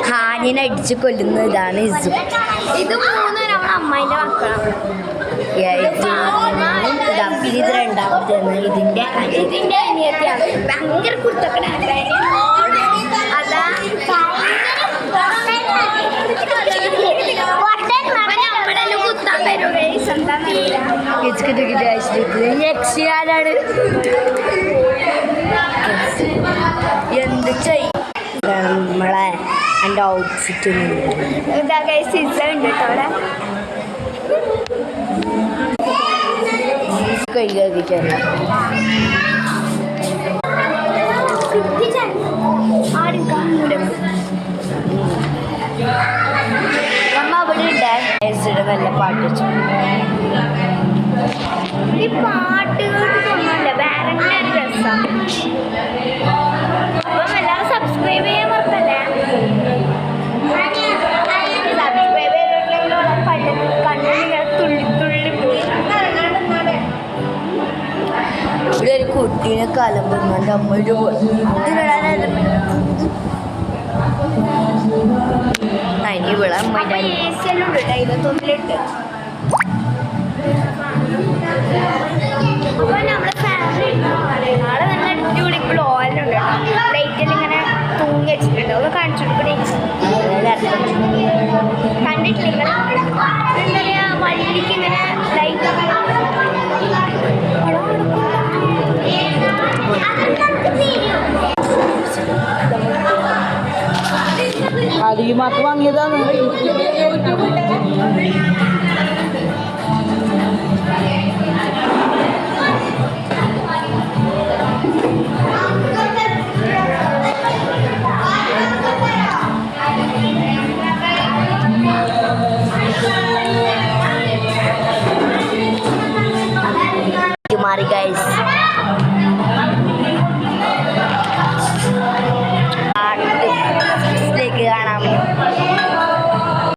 ഹാനിനെ അടിച്ച് കൊല്ലുന്ന ഇതാണ് ഇസു. ഇത് മൂന്നും നമ്മുടെ അമ്മായിന്റെ മക്കളാണ്. ഇത് രണ്ടാമത്തെ ഇതിന്റെ അനിയത്തിയാണ്. ഭയങ്കര കുട്ടക്കണ അതാ കുത്താൻ തരും. യക്ഷിയാനാണ്. എന്ത് ചെയ്യും നമ്മളെ എൻ്റെ ഔട്ട്ഫിറ്റ് ഇതാ ഗൈസ് ഉണ്ട് കേട്ടോ അവിടെ. കൈകാരിക്കാൻ നമ്മ അവിടെ ഉണ്ടായിരുന്നു നല്ല പാട്ട് വെച്ചു. ഈ പാട്ടുകൾക്കൊന്നുമല്ല വേറെ ഒരു രസം. അപ്പം എല്ലാവരും സബ്സ്ക്രൈബ് ചെയ്യാൻ മറക്കല്ലേ. സബ്സ്ക്രൈബ് ചെയ്തിട്ടുണ്ടെങ്കിൽ കണ്ണിങ്ങനെ തുള്ളി തുള്ളി പോയി. ഇവിടെ ഒരു കുട്ടീനെ കലമ്പുന്നുണ്ട് അമ്മയുടെ അതിന് ഇവിടെ അമ്മയുടെ ഏസിയെല്ലാം ഉണ്ട് 21 അപ്പൊ നമ്മളെ ഫാമിലി നാളെ നല്ല അടിപൊളി ഗ്ലോയിലുണ്ട് കേട്ടോ. ലൈറ്റിൽ ഇങ്ങനെ തൂങ്ങി വെച്ചിട്ടുണ്ട്. അത് കാണിച്ചു കൊടുക്കണേ. കണ്ടിട്ടില്ല എന്താ പറയാ വള്ളിക്ക് ഇങ്ങനെ ലൈറ്റ് അത് ഈ മാർക്ക് വാങ്ങിയതാണ്.